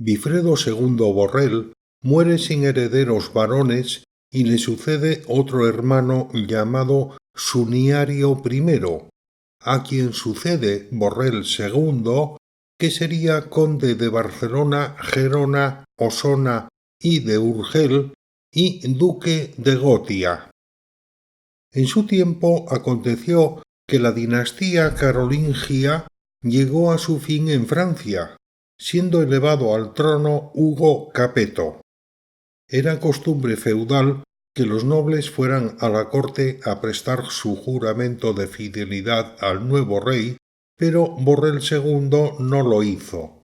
Wifredo II Borrell muere sin herederos varones y le sucede otro hermano llamado Suniario I, a quien sucede Borrell II, que sería conde de Barcelona, Gerona, Osona y de Urgel y duque de Gotia. En su tiempo aconteció que la dinastía carolingia llegó a su fin en Francia, siendo elevado al trono Hugo Capeto. Era costumbre feudal que los nobles fueran a la corte a prestar su juramento de fidelidad al nuevo rey, pero Borrell II no lo hizo.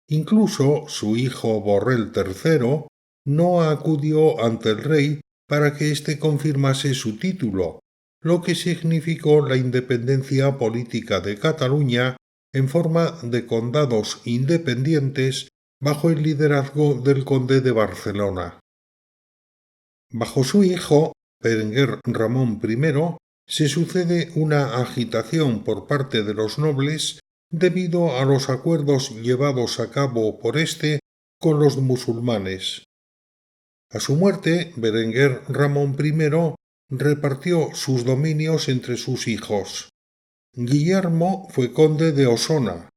Incluso su hijo Borrell III no acudió ante el rey para que éste confirmase su título, lo que significó la independencia política de Cataluña en forma de condados independientes bajo el liderazgo del conde de Barcelona. Bajo su hijo, Berenguer Ramón I, se sucede una agitación por parte de los nobles debido a los acuerdos llevados a cabo por éste con los musulmanes. A su muerte, Berenguer Ramón I repartió sus dominios entre sus hijos. Guillermo fue conde de Osona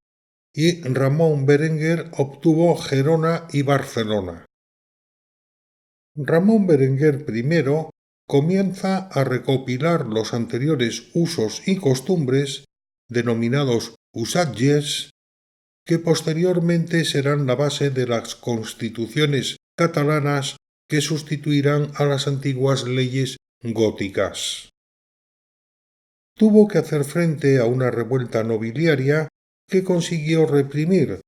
y Ramón Berenguer obtuvo Gerona y Barcelona. Ramón Berenguer I comienza a recopilar los anteriores usos y costumbres, denominados usatges, que posteriormente serán la base de las constituciones catalanas que sustituirán a las antiguas leyes góticas. Tuvo que hacer frente a una revuelta nobiliaria que consiguió reprimir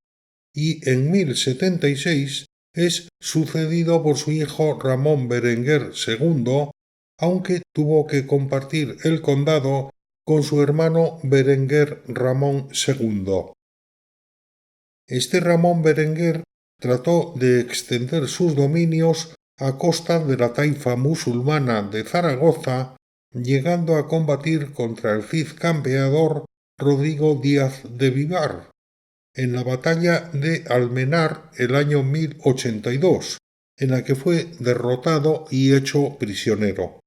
y en 1076 es sucedido por su hijo Ramón Berenguer II, aunque tuvo que compartir el condado con su hermano Berenguer Ramón II. Este Ramón Berenguer trató de extender sus dominios a costa de la taifa musulmana de Zaragoza, llegando a combatir contra el Cid campeador Rodrigo Díaz de Vivar en la batalla de Almenar el año 1082, en la que fue derrotado y hecho prisionero.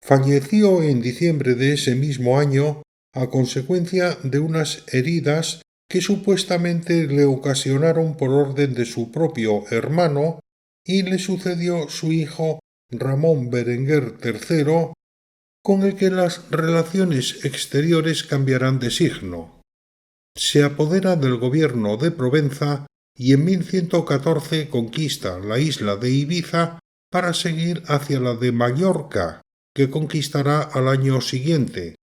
Falleció en diciembre de ese mismo año a consecuencia de unas heridas que supuestamente le ocasionaron por orden de su propio hermano, y le sucedió su hijo Ramón Berenguer III, con el que las relaciones exteriores cambiarán de signo. Se apodera del gobierno de Provenza y en 1114 conquista la isla de Ibiza para seguir hacia la de Mallorca, que conquistará al año siguiente,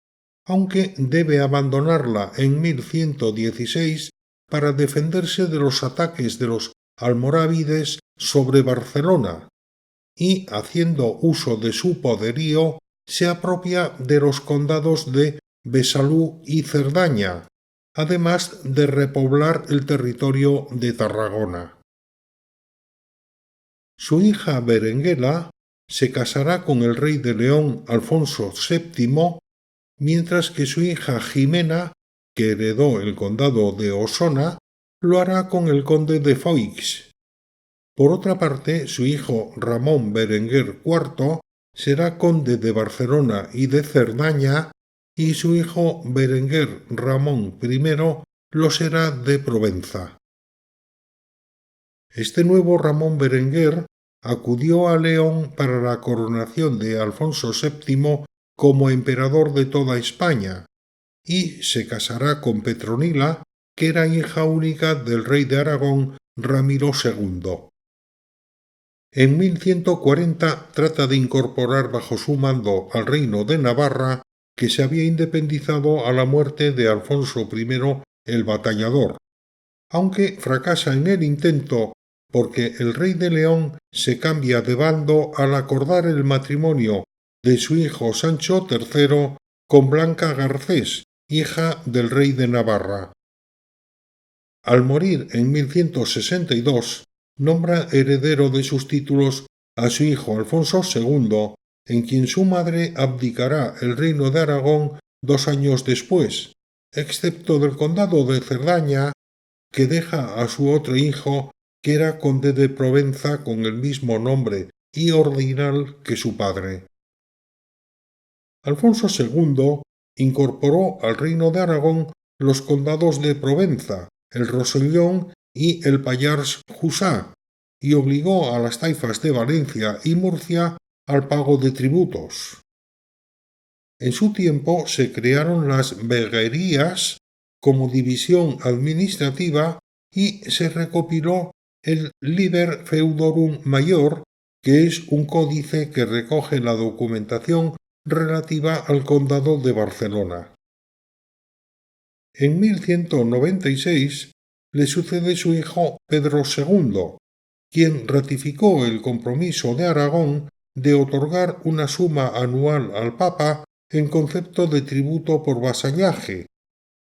aunque debe abandonarla en 1116 para defenderse de los ataques de los almorávides sobre Barcelona, y, haciendo uso de su poderío, se apropia de los condados de Besalú y Cerdaña, además de repoblar el territorio de Tarragona. Su hija Berenguela se casará con el rey de León Alfonso VII, mientras que su hija Jimena, que heredó el condado de Osona, lo hará con el conde de Foix. Por otra parte, su hijo Ramón Berenguer IV será conde de Barcelona y de Cerdaña, y su hijo Berenguer Ramón I lo será de Provenza. Este nuevo Ramón Berenguer acudió a León para la coronación de Alfonso VII como emperador de toda España, y se casará con Petronila, que era hija única del rey de Aragón Ramiro II. En 1140 trata de incorporar bajo su mando al reino de Navarra, que se había independizado a la muerte de Alfonso I el Batallador, aunque fracasa en el intento porque el rey de León se cambia de bando al acordar el matrimonio de su hijo Sancho III con Blanca Garcés, hija del rey de Navarra. Al morir en 1162, nombra heredero de sus títulos a su hijo Alfonso II, en quien su madre abdicará el reino de Aragón 2 años después, excepto del condado de Cerdaña, que deja a su otro hijo, que era conde de Provenza con el mismo nombre y ordinal que su padre. Alfonso II incorporó al reino de Aragón los condados de Provenza, el Rosellón y el Pallars Jussá, y obligó a las taifas de Valencia y Murcia al pago de tributos. En su tiempo se crearon las veguerías como división administrativa y se recopiló el Liber Feudorum Mayor, que es un códice que recoge la documentación relativa al condado de Barcelona. En 1196 le sucede su hijo Pedro II, quien ratificó el compromiso de Aragón de otorgar una suma anual al Papa en concepto de tributo por vasallaje,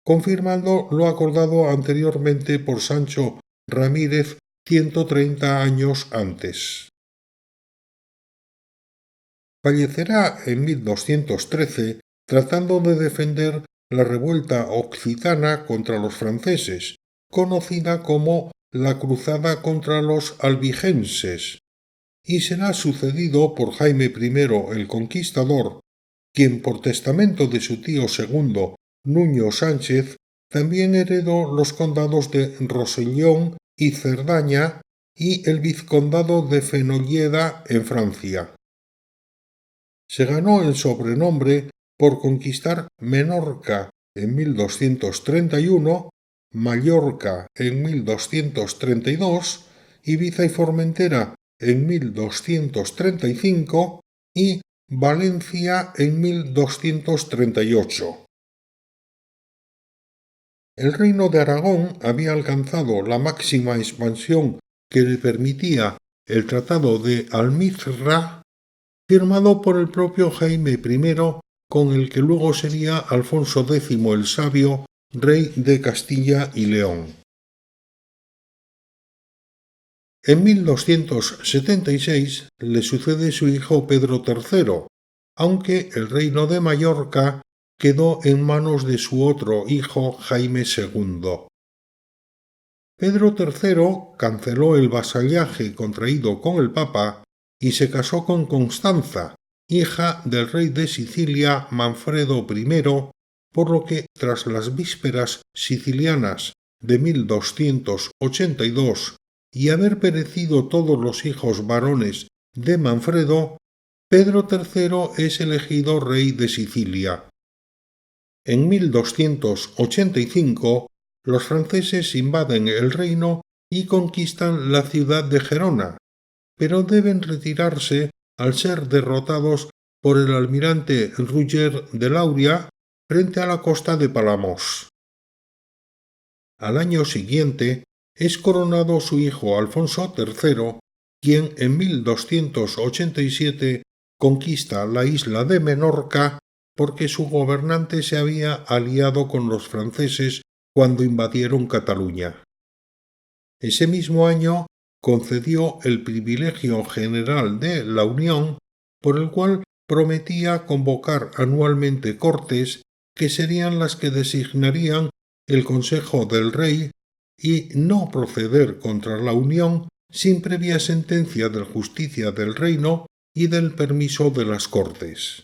confirmando lo acordado anteriormente por Sancho Ramírez 130 años antes. Fallecerá en 1213 tratando de defender la revuelta occitana contra los franceses, conocida como la Cruzada contra los albigenses, y será sucedido por Jaime I el Conquistador, quien por testamento de su tío segundo, Nuño Sánchez, también heredó los condados de Rosellón y Cerdaña y el vizcondado de Fenolleda en Francia. Se ganó el sobrenombre por conquistar Menorca en 1231, Mallorca en 1232, Ibiza y Formentera en 1235 y Valencia en 1238. El reino de Aragón había alcanzado la máxima expansión que le permitía el Tratado de Almizra, firmado por el propio Jaime I, con el que luego sería Alfonso X el Sabio, rey de Castilla y León. En 1276 le sucede su hijo Pedro III, aunque el reino de Mallorca quedó en manos de su otro hijo Jaime II. Pedro III canceló el vasallaje contraído con el Papa y se casó con Constanza, hija del rey de Sicilia Manfredo I, por lo que tras las vísperas sicilianas de 1282 y haber perecido todos los hijos varones de Manfredo, Pedro III es elegido rey de Sicilia. En 1285 los franceses invaden el reino y conquistan la ciudad de Gerona, pero deben retirarse al ser derrotados por el almirante Roger de Lauria frente a la costa de Palamos. Al año siguiente es coronado su hijo Alfonso III, quien en 1287 conquista la isla de Menorca porque su gobernante se había aliado con los franceses cuando invadieron Cataluña. Ese mismo año concedió el privilegio general de la Unión, por el cual prometía convocar anualmente Cortes que serían las que designarían el Consejo del Rey y no proceder contra la Unión sin previa sentencia del Justicia del Reino y del permiso de las Cortes.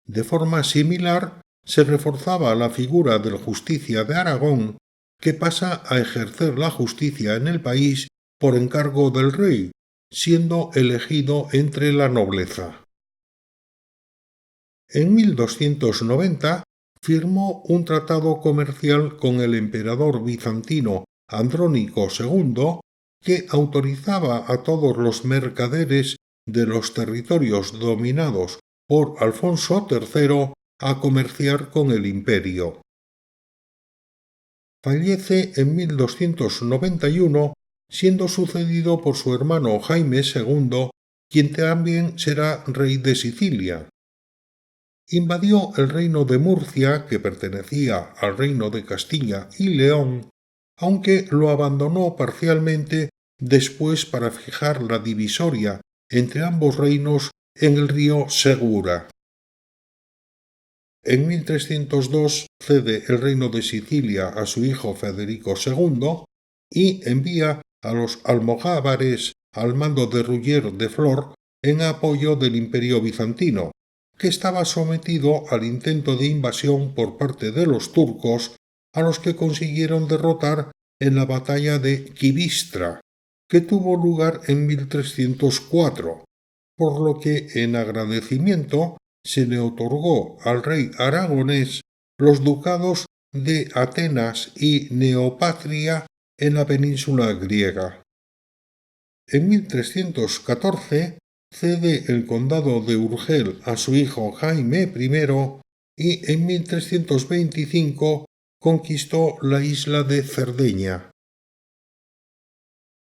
De forma similar, se reforzaba la figura del Justicia de Aragón, que pasa a ejercer la justicia en el país por encargo del rey, siendo elegido entre la nobleza. En 1290 firmó un tratado comercial con el emperador bizantino Andrónico II que autorizaba a todos los mercaderes de los territorios dominados por Alfonso III a comerciar con el imperio. Fallece en 1291, siendo sucedido por su hermano Jaime II, quien también será rey de Sicilia. Invadió el reino de Murcia, que pertenecía al reino de Castilla y León, aunque lo abandonó parcialmente después para fijar la divisoria entre ambos reinos en el río Segura. En 1302 cede el reino de Sicilia a su hijo Federico II y envía a los almogávares al mando de Ruggiero de Flor en apoyo del Imperio bizantino, que estaba sometido al intento de invasión por parte de los turcos, a los que consiguieron derrotar en la batalla de Quibistra, que tuvo lugar en 1304, por lo que en agradecimiento se le otorgó al rey aragonés los ducados de Atenas y Neopatria en la península griega. En 1314 cede el condado de Urgel a su hijo Jaime I y en 1325 conquistó la isla de Cerdeña.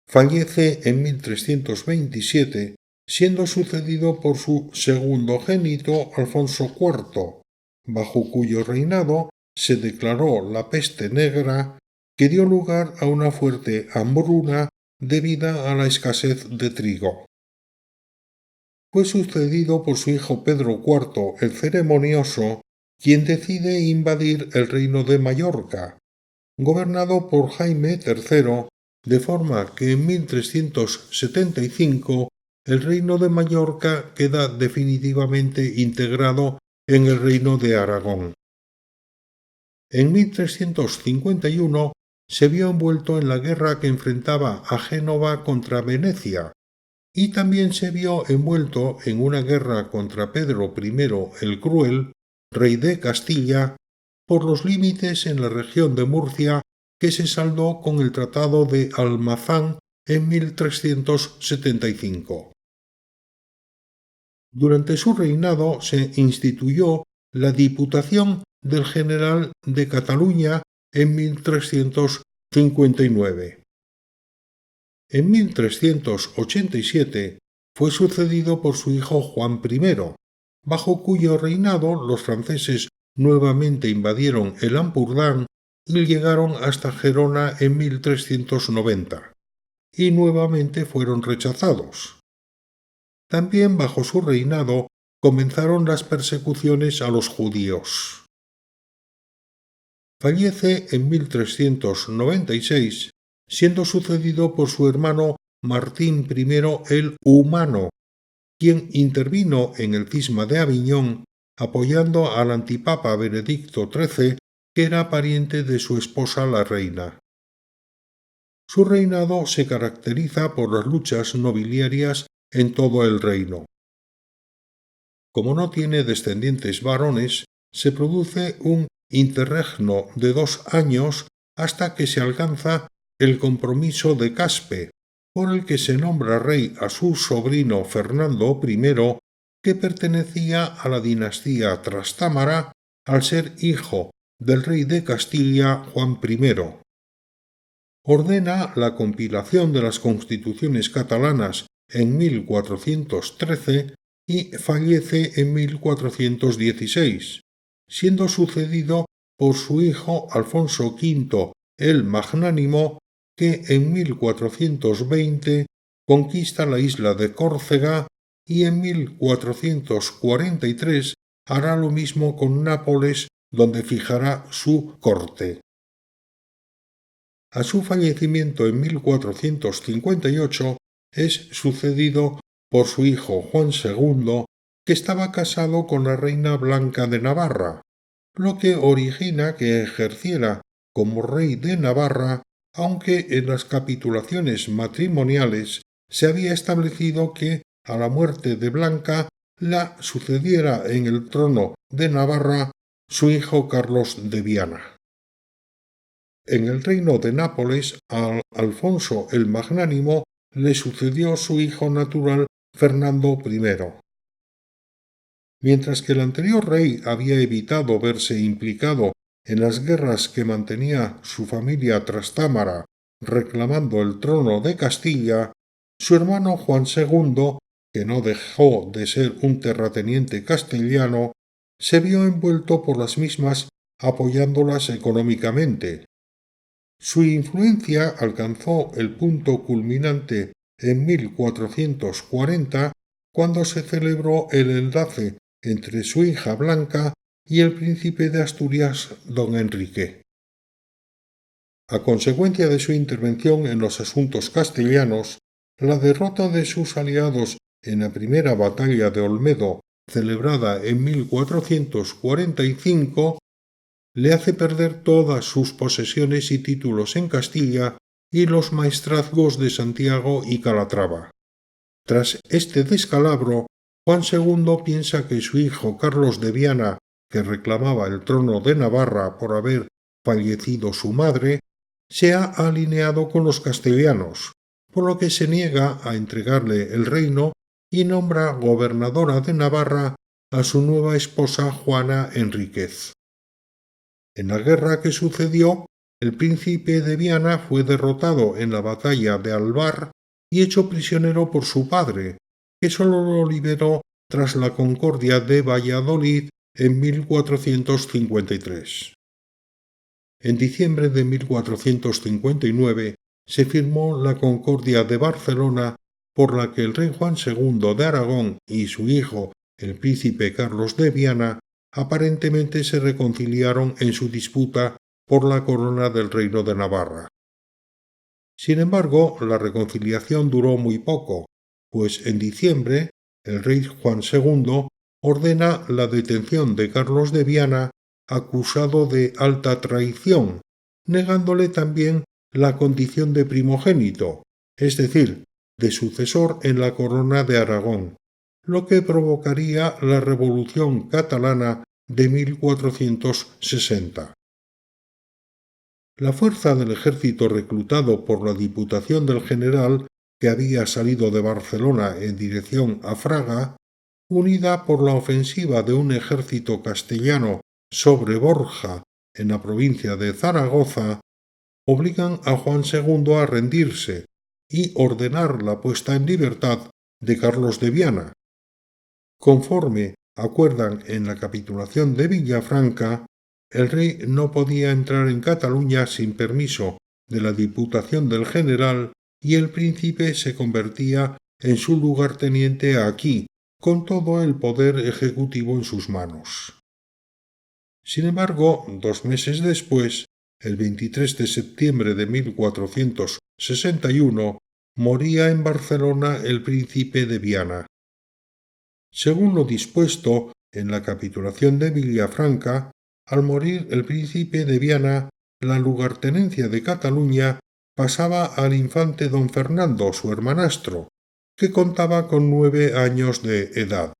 Fallece en 1327, siendo sucedido por su segundogénito Alfonso IV, bajo cuyo reinado se declaró la peste negra, que dio lugar a una fuerte hambruna debida a la escasez de trigo. Fue sucedido por su hijo Pedro IV el Ceremonioso, quien decide invadir el reino de Mallorca, gobernado por Jaime III, de forma que en 1375 el reino de Mallorca queda definitivamente integrado en el reino de Aragón. En 1351 se vio envuelto en la guerra que enfrentaba a Génova contra Venecia, y también se vio envuelto en una guerra contra Pedro I el Cruel, rey de Castilla, por los límites en la región de Murcia, que se saldó con el Tratado de Almazán en 1375. Durante su reinado se instituyó la Diputación del General de Cataluña en 1359. En 1387 fue sucedido por su hijo Juan I, bajo cuyo reinado los franceses nuevamente invadieron el Ampurdán y llegaron hasta Gerona en 1390, y nuevamente fueron rechazados. También bajo su reinado comenzaron las persecuciones a los judíos. Fallece en 1396, siendo sucedido por su hermano Martín I el Humano, quien intervino en el cisma de Aviñón apoyando al antipapa Benedicto XIII, que era pariente de su esposa la reina. Su reinado se caracteriza por las luchas nobiliarias en todo el reino. Como no tiene descendientes varones, se produce un interregno de 2 años hasta que se alcanza el compromiso de Caspe, por el que se nombra rey a su sobrino Fernando I, que pertenecía a la dinastía Trastámara al ser hijo del rey de Castilla Juan I. Ordena la compilación de las constituciones catalanas en 1413 y fallece en 1416, siendo sucedido por su hijo Alfonso V el Magnánimo, que en 1420 conquista la isla de Córcega y en 1443 hará lo mismo con Nápoles, donde fijará su corte. A su fallecimiento en 1458 es sucedido por su hijo Juan II, que estaba casado con la reina Blanca de Navarra, lo que origina que ejerciera como rey de Navarra, aunque en las capitulaciones matrimoniales se había establecido que a la muerte de Blanca la sucediera en el trono de Navarra su hijo Carlos de Viana. En el reino de Nápoles, a Alfonso el Magnánimo le sucedió su hijo natural Fernando I. Mientras que el anterior rey había evitado verse implicado en las guerras que mantenía su familia Trastámara reclamando el trono de Castilla, su hermano Juan II, que no dejó de ser un terrateniente castellano, se vio envuelto por las mismas apoyándolas económicamente. Su influencia alcanzó el punto culminante en 1440, cuando se celebró el enlace entre su hija Blanca y el príncipe de Asturias don Enrique. A consecuencia de su intervención en los asuntos castellanos, la derrota de sus aliados en la primera batalla de Olmedo, celebrada en 1445, le hace perder todas sus posesiones y títulos en Castilla y los maestrazgos de Santiago y Calatrava. Tras este descalabro, Juan II piensa que su hijo Carlos de Viana, que reclamaba el trono de Navarra por haber fallecido su madre, se ha alineado con los castellanos, por lo que se niega a entregarle el reino y nombra gobernadora de Navarra a su nueva esposa Juana Enríquez. En la guerra que sucedió, el príncipe de Viana fue derrotado en la batalla de Alvar y hecho prisionero por su padre, que sólo lo liberó tras la Concordia de Valladolid en 1453. En diciembre de 1459 se firmó la Concordia de Barcelona, por la que el rey Juan II de Aragón y su hijo, el príncipe Carlos de Viana, aparentemente se reconciliaron en su disputa por la corona del Reino de Navarra. Sin embargo, la reconciliación duró muy poco, pues en diciembre el rey Juan II ordena la detención de Carlos de Viana, acusado de alta traición, negándole también la condición de primogénito, es decir, de sucesor en la corona de Aragón, lo que provocaría la Revolución Catalana de 1460. La fuerza del ejército reclutado por la Diputación del General, que había salido de Barcelona en dirección a Fraga, unida por la ofensiva de un ejército castellano sobre Borja en la provincia de Zaragoza, obligan a Juan II a rendirse y ordenar la puesta en libertad de Carlos de Viana. Conforme acuerdan en la capitulación de Villafranca, el rey no podía entrar en Cataluña sin permiso de la Diputación del General y el príncipe se convertía en su lugarteniente aquí, con todo el poder ejecutivo en sus manos. Sin embargo, 2 meses después, el 23 de septiembre de 1461, moría en Barcelona el príncipe de Viana. Según lo dispuesto en la capitulación de Villafranca, al morir el príncipe de Viana, la lugartenencia de Cataluña pasaba al infante don Fernando, su hermanastro, que contaba con 9 años de edad.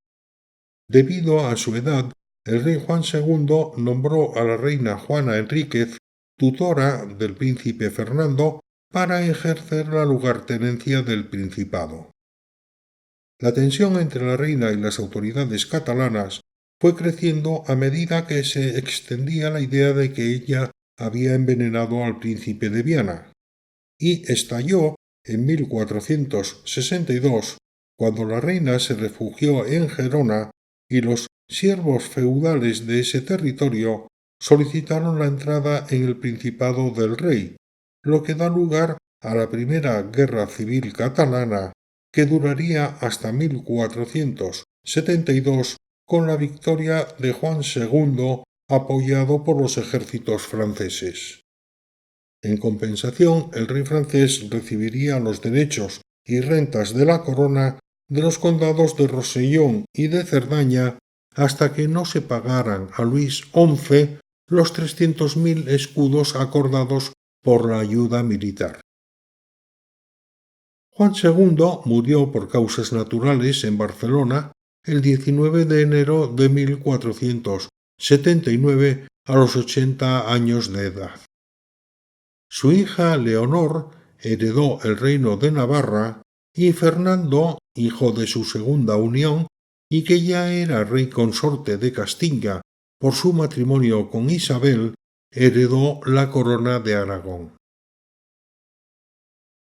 Debido a su edad, el rey Juan II nombró a la reina Juana Enríquez tutora del príncipe Fernando para ejercer la lugartenencia del principado. La tensión entre la reina y las autoridades catalanas fue creciendo a medida que se extendía la idea de que ella había envenenado al príncipe de Viana, y estalló en 1462, cuando la reina se refugió en Gerona y los siervos feudales de ese territorio solicitaron la entrada en el Principado del Rey, lo que da lugar a la Primera Guerra Civil Catalana, que duraría hasta 1472 con la victoria de Juan II apoyado por los ejércitos franceses. En compensación, el rey francés recibiría los derechos y rentas de la corona de los condados de Rosellón y de Cerdaña hasta que no se pagaran a Luis XI los 300.000 escudos acordados por la ayuda militar. Juan II murió por causas naturales en Barcelona el 19 de enero de 1479 a los 80 años de edad. Su hija Leonor heredó el reino de Navarra y Fernando, hijo de su segunda unión, y que ya era rey consorte de Castilla por su matrimonio con Isabel, heredó la corona de Aragón.